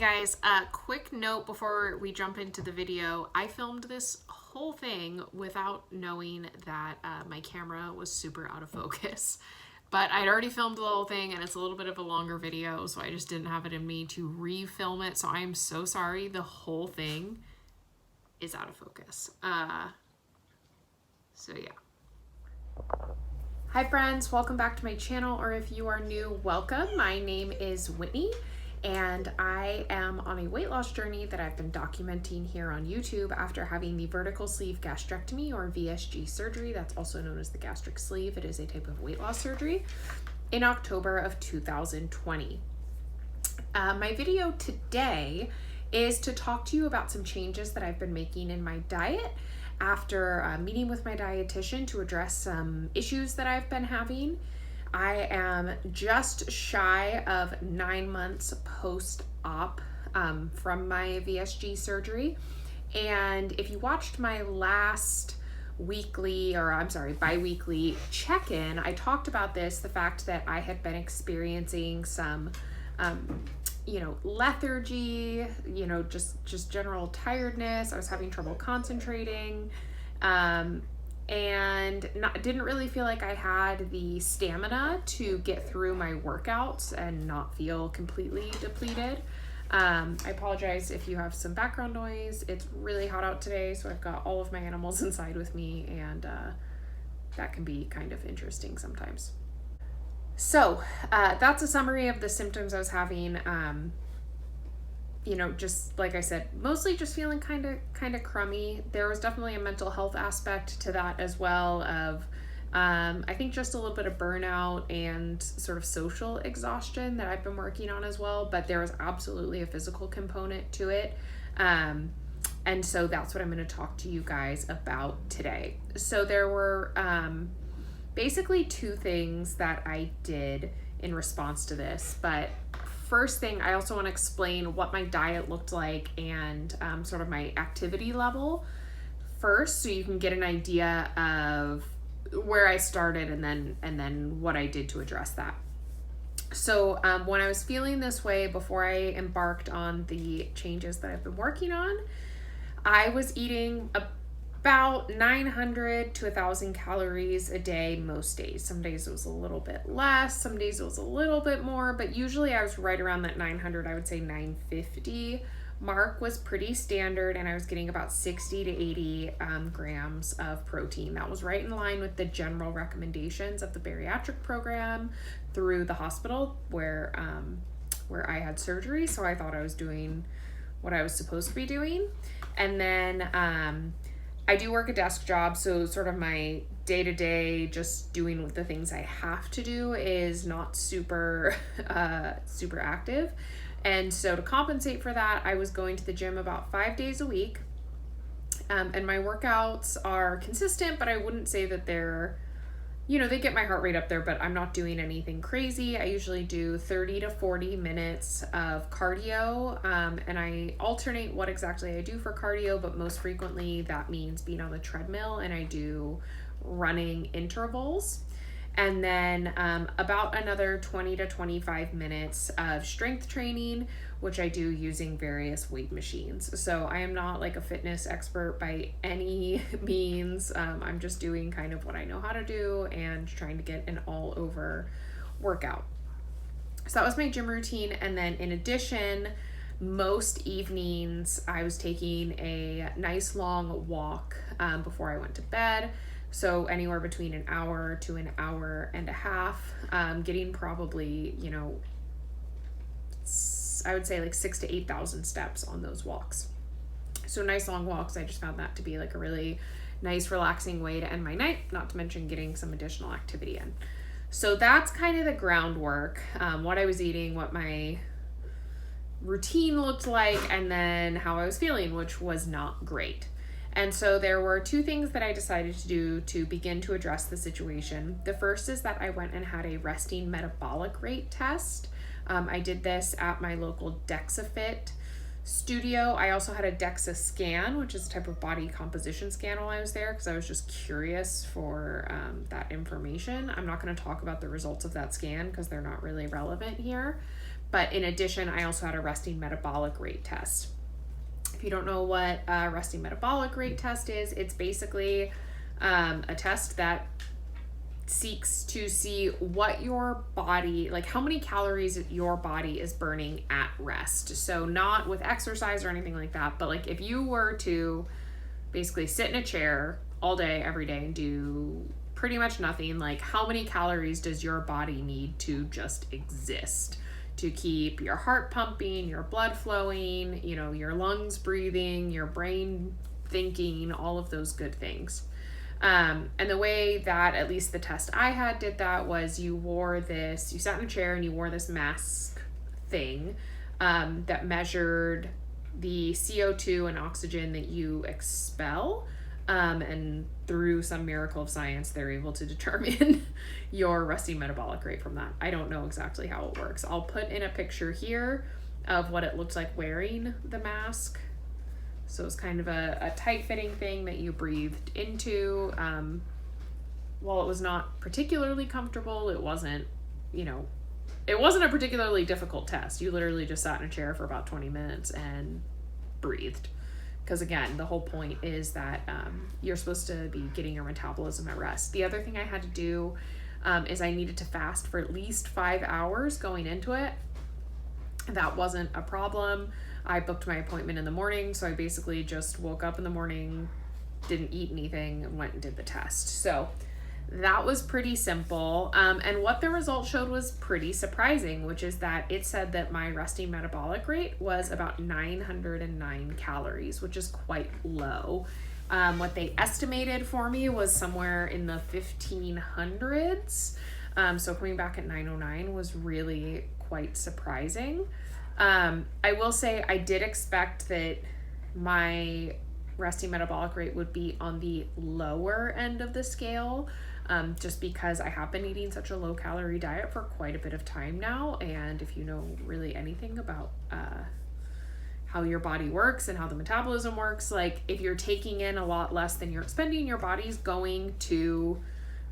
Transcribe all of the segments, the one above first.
guys, quick note before we jump into the video. I filmed this whole thing without knowing that my camera was super out of focus. But I'd already filmed the whole thing and it's a little bit of a longer video, so I just didn't have it in me to refilm it. So I'm so sorry. The whole thing is out of focus. So yeah. Hi friends, welcome back to my channel, or if you are new, welcome. My name is Whitney. And I am on a weight loss journey that I've been documenting here on YouTube after having the vertical sleeve gastrectomy, or VSG surgery. That's also known as the gastric sleeve. It is a type of weight loss surgery, in October of 2020. My video today is to talk to you about some changes that I've been making in my diet after meeting with my dietitian to address some issues that I've been having. I am just shy of 9 months post-op from my VSG surgery. And if you watched my last bi-weekly check-in, I talked about this, the fact that I had been experiencing some, lethargy, just general tiredness. I was having trouble concentrating. And didn't really feel like I had the stamina to get through my workouts and not feel completely depleted. I apologize if you have some background noise. It's really hot out today, so I've got all of my animals inside with me, and that can be kind of interesting sometimes. So that's a summary of the symptoms I was having. Just like I said, mostly just feeling kind of crummy. There was definitely a mental health aspect to that as well, of I think just a little bit of burnout and sort of social exhaustion that I've been working on as well, but there was absolutely a physical component to it. And so that's what I'm going to talk to you guys about today. So there were basically two things that I did in response to this, but first thing, I also want to explain what my diet looked like and sort of my activity level first, so you can get an idea of where I started and then what I did to address that. So when I was feeling this way before I embarked on the changes that I've been working on, I was eating about 900 to 1,000 calories a day most days. Some days it was a little bit less, some days it was a little bit more, but usually I was right around that 900, I would say 950 mark was pretty standard, and I was getting about 60 to 80 grams of protein. That was right in line with the general recommendations of the bariatric program through the hospital where I had surgery, so I thought I was doing what I was supposed to be doing. And then I do work a desk job, so sort of my day-to-day just doing the things I have to do is not super active. And so to compensate for that, I was going to the gym about 5 days a week. And my workouts are consistent, but I wouldn't say that they're, they get my heart rate up there, but I'm not doing anything crazy. I usually do 30 to 40 minutes of cardio, and I alternate what exactly I do for cardio, but most frequently that means being on the treadmill, and I do running intervals. And then about another 20 to 25 minutes of strength training, which I do using various weight machines. So I am not like a fitness expert by any means. I'm just doing kind of what I know how to do and trying to get an all over workout. So that was my gym routine. And then in addition, most evenings I was taking a nice long walk before I went to bed. So anywhere between an hour to an hour and a half, getting probably, I would say like 6,000 to 8,000 steps on those walks. So nice long walks. I just found that to be like a really nice, relaxing way to end my night, not to mention getting some additional activity in. So that's kind of the groundwork, what I was eating, what my routine looked like, and then how I was feeling, which was not great. And so there were two things that I decided to do to begin to address the situation. The first is that I went and had a resting metabolic rate test. I did this at my local DexaFit studio. I also had a DEXA scan, which is a type of body composition scan while I was there, because I was just curious for that information. I'm not going to talk about the results of that scan because they're not really relevant here. But in addition, I also had a resting metabolic rate test. If you don't know what a resting metabolic rate test is, it's basically a test that seeks to see what your body, like how many calories your body is burning at rest. So not with exercise or anything like that, but like if you were to basically sit in a chair all day, every day, and do pretty much nothing, like how many calories does your body need to just exist? To keep your heart pumping, your blood flowing, you know, your lungs breathing, your brain thinking, all of those good things. And the way that at least the test I had did that was you sat in a chair and you wore this mask thing that measured the CO2 and oxygen that you expel. And through some miracle of science, they're able to determine your resting metabolic rate from that. I don't know exactly how it works. I'll put in a picture here of what it looks like wearing the mask. So it's kind of a tight-fitting thing that you breathed into. While it was not particularly comfortable, it wasn't a particularly difficult test. You literally just sat in a chair for about 20 minutes and breathed. Because again, the whole point is that you're supposed to be getting your metabolism at rest. The other thing I had to do is I needed to fast for at least 5 hours going into it. That wasn't a problem. I booked my appointment in the morning, so I basically just woke up in the morning, didn't eat anything, and went and did the test. So that was pretty simple. And what the results showed was pretty surprising, which is that it said that my resting metabolic rate was about 909 calories, which is quite low. What they estimated for me was somewhere in the 1500s. So coming back at 909 was really quite surprising. I will say I did expect that my resting metabolic rate would be on the lower end of the scale, just because I have been eating such a low calorie diet for quite a bit of time now. And if you know really anything about how your body works and how the metabolism works, like if you're taking in a lot less than you're expending, your body's going to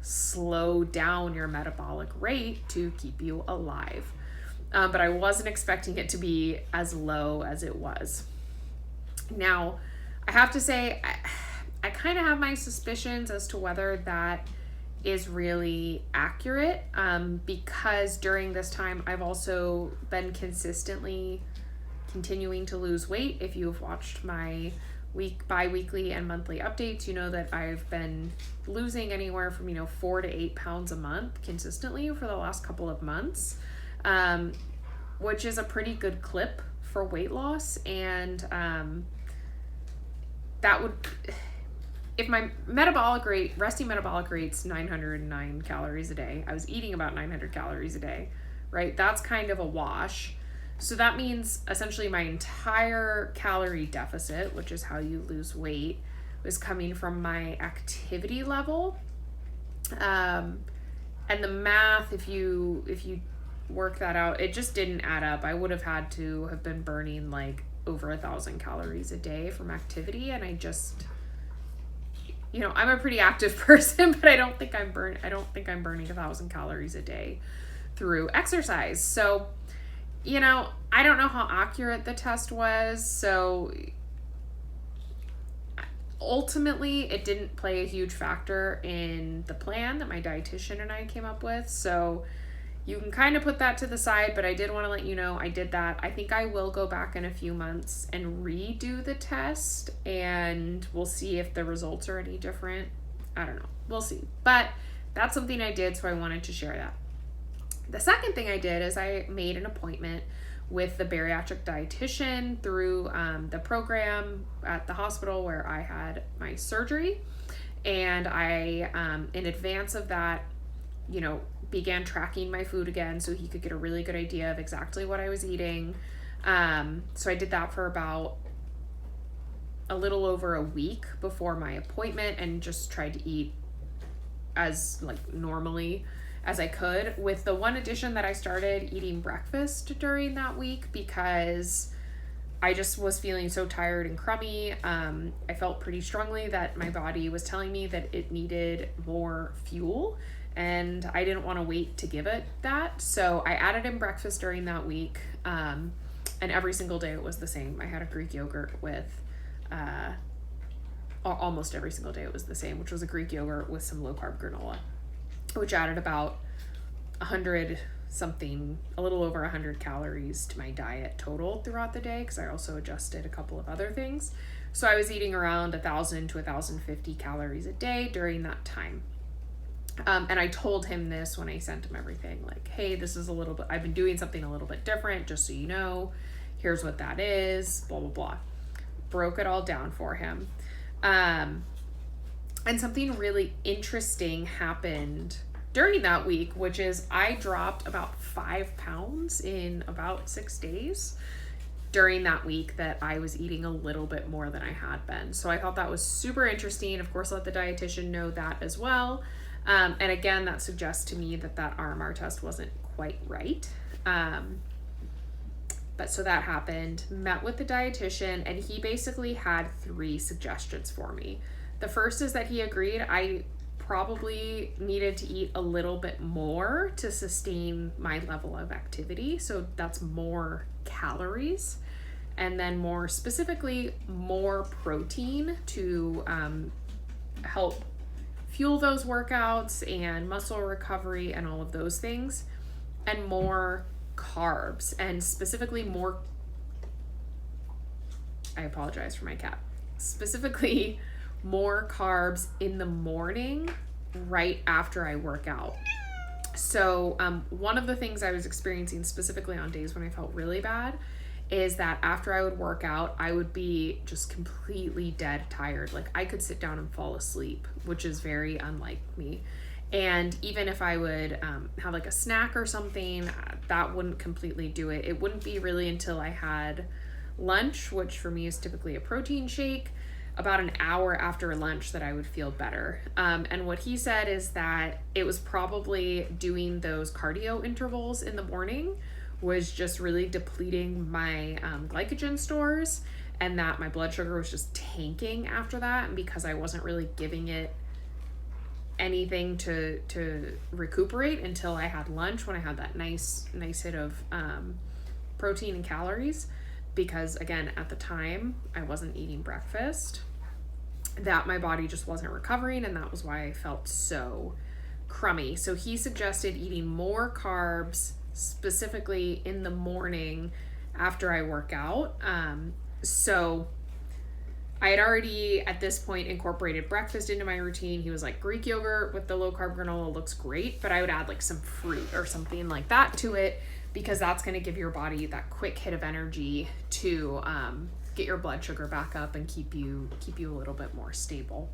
slow down your metabolic rate to keep you alive. But I wasn't expecting it to be as low as it was. Now, I have to say, I kind of have my suspicions as to whether that is really accurate, because during this time, I've also been consistently continuing to lose weight. If you've watched my bi-weekly and monthly updates, you know that I've been losing anywhere from 4 to 8 pounds a month consistently for the last couple of months, which is a pretty good clip for weight loss. And that would, if my resting metabolic rate's 909 calories a day, I was eating about 900 calories a day, right? That's kind of a wash. So that means essentially my entire calorie deficit, which is how you lose weight, was coming from my activity level. And the math, if you work that out, it just didn't add up. I would have had to have been burning like over 1,000 calories a day from activity. And I just, I'm a pretty active person, but I don't think I'm burning 1,000 calories a day through exercise. So, I don't know how accurate the test was. So ultimately it didn't play a huge factor in the plan that my dietitian and I came up with. So you can kind of put that to the side, but I did want to let you know I did that. I think I will go back in a few months and redo the test, and we'll see if the results are any different. I don't know. We'll see. But that's something I did, so I wanted to share that. The second thing I did is I made an appointment with the bariatric dietitian through the program at the hospital where I had my surgery. And I, in advance of that, began tracking my food again so he could get a really good idea of exactly what I was eating. So I did that for about a little over a week before my appointment and just tried to eat as normally as I could, with the one addition that I started eating breakfast during that week because I just was feeling so tired and crummy. I felt pretty strongly that my body was telling me that it needed more fuel. and I didn't want to wait to give it that. So I added in breakfast during that week, and every single day it was the same. I had a Greek yogurt with, almost every single day it was the same, which was a Greek yogurt with some low carb granola, which added about 100 something, a little over 100 calories to my diet total throughout the day, because I also adjusted a couple of other things. So I was eating around 1,000 to 1,050 calories a day during that time. And I told him this when I sent him everything, like, hey, this is a little bit, I've been doing something a little bit different, just so you know, here's what that is, blah, blah, blah. Broke it all down for him. And something really interesting happened during that week, which is I dropped about 5 pounds in about 6 days during that week that I was eating a little bit more than I had been. So I thought that was super interesting. Of course, let the dietitian know that as well. And again, that suggests to me that that RMR test wasn't quite right. But so that happened, met with the dietitian, and he basically had 3 suggestions for me. The first is that he agreed I probably needed to eat a little bit more to sustain my level of activity. So that's more calories, and then more specifically, more protein to help fuel those workouts and muscle recovery and all of those things, and more carbs, and specifically more, I apologize for my cat, specifically more carbs in the morning right after I work out. So one of the things I was experiencing specifically on days when I felt really bad is that after I would work out, I would be just completely dead tired. Like I could sit down and fall asleep, which is very unlike me. And even if I would have like a snack or something, that wouldn't completely do it. It wouldn't be really until I had lunch, which for me is typically a protein shake, about an hour after lunch that I would feel better. And what he said is that it was probably doing those cardio intervals in the morning was just really depleting my glycogen stores, and that my blood sugar was just tanking after that. And because I wasn't really giving it anything to recuperate until I had lunch, when I had that nice hit of protein and calories, because again, at the time I wasn't eating breakfast, that my body just wasn't recovering, and that was why I felt so crummy. So he suggested eating more carbs, specifically in the morning after I work out. So I had already at this point incorporated breakfast into my routine. He was like, Greek yogurt with the low carb granola looks great, but I would add like some fruit or something like that to it, because that's going to give your body that quick hit of energy to get your blood sugar back up and keep you a little bit more stable.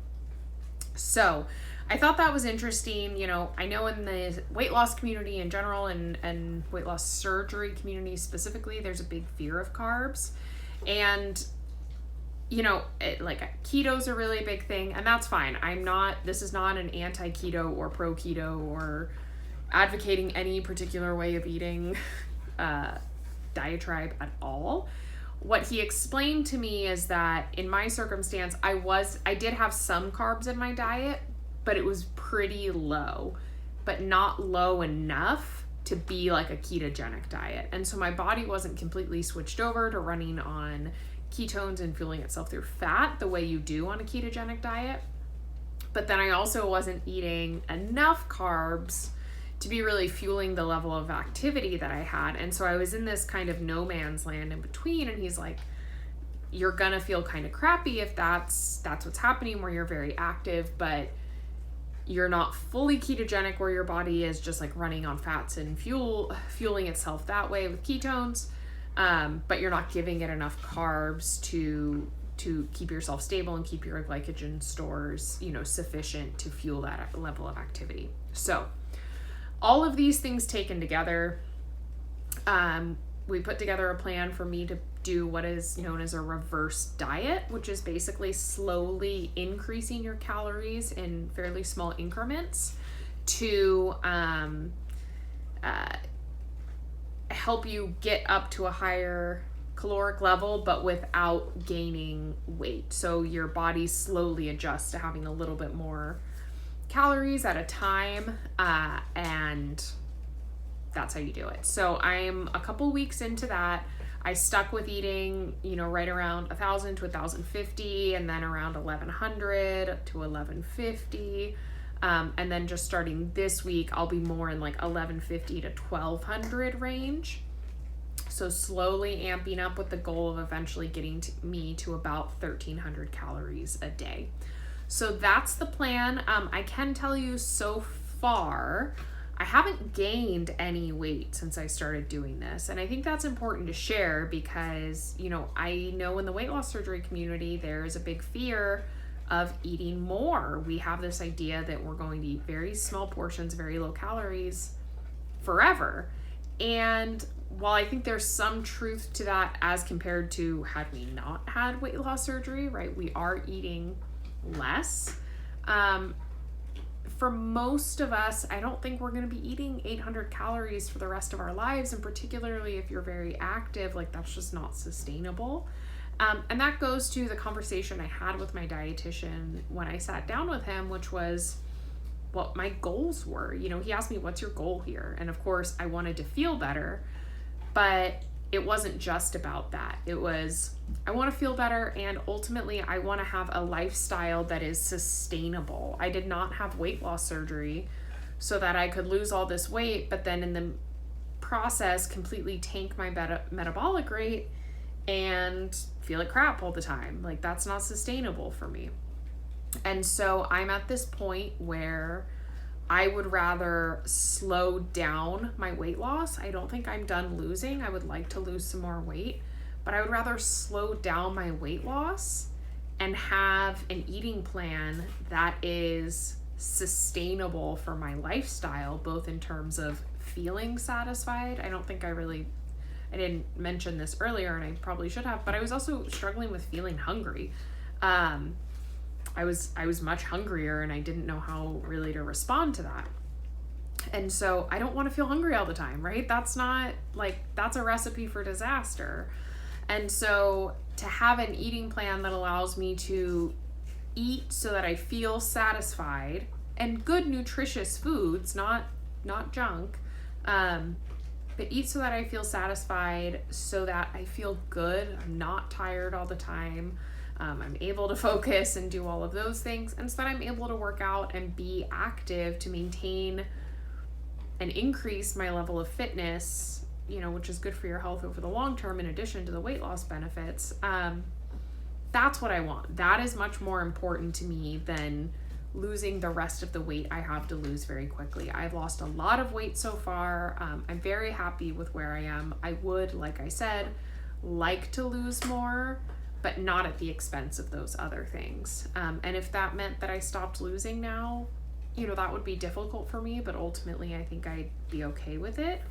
So I thought that was interesting. You know, I know in the weight loss community in general and weight loss surgery community specifically, there's a big fear of carbs. And, you know, like keto's a really big thing, and that's fine. This is not an anti-keto or pro-keto or advocating any particular way of eating diatribe at all. What he explained to me is that in my circumstance, I did have some carbs in my diet, but it was pretty low, but not low enough to be like a ketogenic diet. And so my body wasn't completely switched over to running on ketones and fueling itself through fat the way you do on a ketogenic diet. But then I also wasn't eating enough carbs to be really fueling the level of activity that I had. And so I was in this kind of no man's land in between. And he's like, you're gonna feel kind of crappy if that's what's happening, where you're very active, but you're not fully ketogenic, where your body is just like running on fats and fueling itself that way with ketones. But you're not giving it enough carbs to keep yourself stable and keep your glycogen stores, you know, sufficient to fuel that level of activity. So all of these things taken together, we put together a plan for me to do what is known as a reverse diet, which is basically slowly increasing your calories in fairly small increments to help you get up to a higher caloric level, but without gaining weight. So your body slowly adjusts to having a little bit more calories at a time, and that's how you do it. So I'm a couple weeks into that. I stuck with eating, right around 1,000 to 1,050, and then around 1,100 to 1,150. And then just starting this week, I'll be more in like 1,150 to 1,200 range. So slowly amping up with the goal of eventually getting me to about 1,300 calories a day. So that's the plan. I can tell you so far, I haven't gained any weight since I started doing this. And I think that's important to share because, I know in the weight loss surgery community, there's a big fear of eating more. We have this idea that we're going to eat very small portions, very low calories forever. And while I think there's some truth to that as compared to had we not had weight loss surgery, right? We are eating less. For most of us, I don't think we're going to be eating 800 calories for the rest of our lives. And particularly if you're very active, like that's just not sustainable. And that goes to the conversation I had with my dietitian when I sat down with him, which was what my goals were. He asked me, what's your goal here? And of course I wanted to feel better, but it wasn't just about that. It was, I want to feel better, and ultimately I want to have a lifestyle that is sustainable. I did not have weight loss surgery so that I could lose all this weight, but then in the process completely tank my metabolic rate and feel like crap all the time. Like that's not sustainable for me. And so I'm at this point where I would rather slow down my weight loss. I don't think I'm done losing. I would like to lose some more weight, but I would rather slow down my weight loss and have an eating plan that is sustainable for my lifestyle, both in terms of feeling satisfied. I don't think I didn't mention this earlier, and I probably should have, but I was also struggling with feeling hungry. I was much hungrier, and I didn't know how really to respond to that. And so I don't want to feel hungry all the time, right? That's a recipe for disaster. And so to have an eating plan that allows me to eat so that I feel satisfied, and good nutritious foods, not junk, but eat so that I feel satisfied, so that I feel good. I'm not tired all the time. I'm able to focus and do all of those things, and so that I'm able to work out and be active to maintain and increase my level of fitness, which is good for your health over the long term in addition to the weight loss benefits. That's what I want. That is much more important to me than losing the rest of the weight I have to lose very quickly. I've lost a lot of weight so far. I'm very happy with where I am. I would, like I said, like to lose more, but not at the expense of those other things. And if that meant that I stopped losing now, that would be difficult for me, but ultimately I think I'd be okay with it.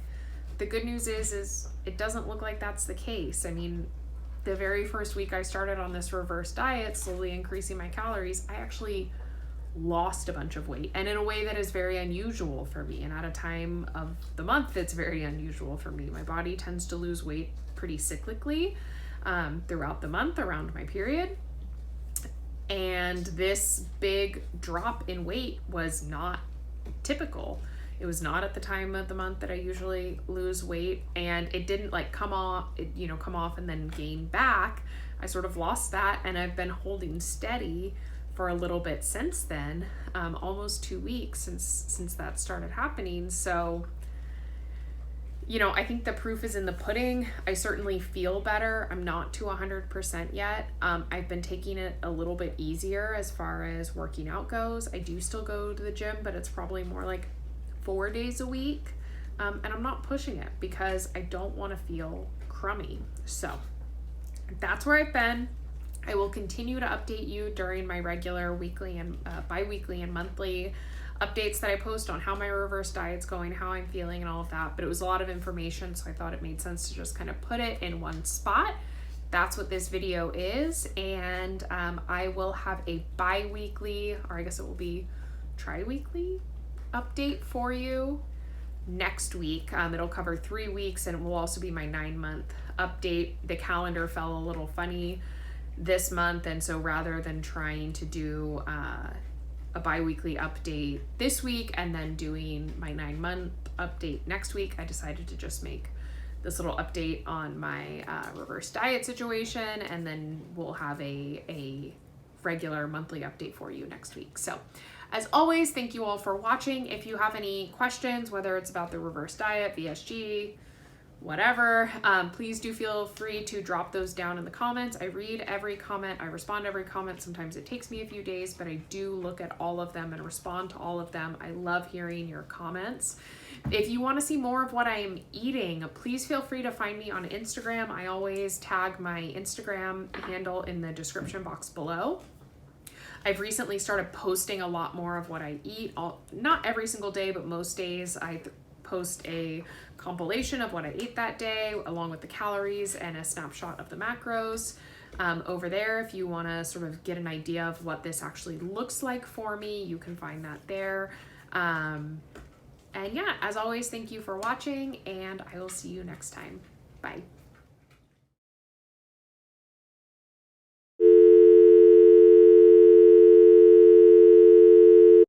The good news is it doesn't look like that's the case. I mean, the very first week I started on this reverse diet, slowly increasing my calories, I actually lost a bunch of weight, and in a way that is very unusual for me, and at a time of the month that's very unusual for me. My body tends to lose weight pretty cyclically throughout the month around my period, and this big drop in weight was not typical. It was not at the time of the month that I usually lose weight, and it didn't come off and then gain back. I sort of lost that, and I've been holding steady for a little bit since then, almost 2 weeks since that started happening. So, I think the proof is in the pudding. I certainly feel better. I'm not to 100% yet. I've been taking it a little bit easier as far as working out goes. I do still go to the gym, but it's probably more like 4 days a week. And I'm not pushing it because I don't want to feel crummy. So that's where I've been. I will continue to update you during my regular weekly and bi-weekly and monthly updates that I post on how my reverse diet's going, how I'm feeling, and all of that. But it was a lot of information, so I thought it made sense to just kind of put it in one spot. That's what this video is, and I will have a bi-weekly, or I guess it will be tri-weekly update for you next week. It'll cover 3 weeks, and it will also be my 9-month update. The calendar fell a little funny this month, and so rather than trying to do a a bi-weekly update this week and then doing my 9-month update next week, I decided to just make this little update on my reverse diet situation, and then we'll have a regular monthly update for you next week. So as always, thank you all for watching. If you have any questions, whether it's about the reverse diet, VSG, whatever, please do feel free to drop those down in the comments. I read every comment, I respond to every comment. Sometimes it takes me a few days, but I do look at all of them and respond to all of them. I love hearing your comments. If you want to see more of what I am eating, please feel free to find me on Instagram. I always tag my Instagram handle in the description box below. I've recently started posting a lot more of what I eat. Not every single day, but most days I post a compilation of what I ate that day, along with the calories and a snapshot of the macros. Over there, if you want to sort of get an idea of what this actually looks like for me, you can find that there. And yeah, as always, thank you for watching, and I will see you next time. Bye.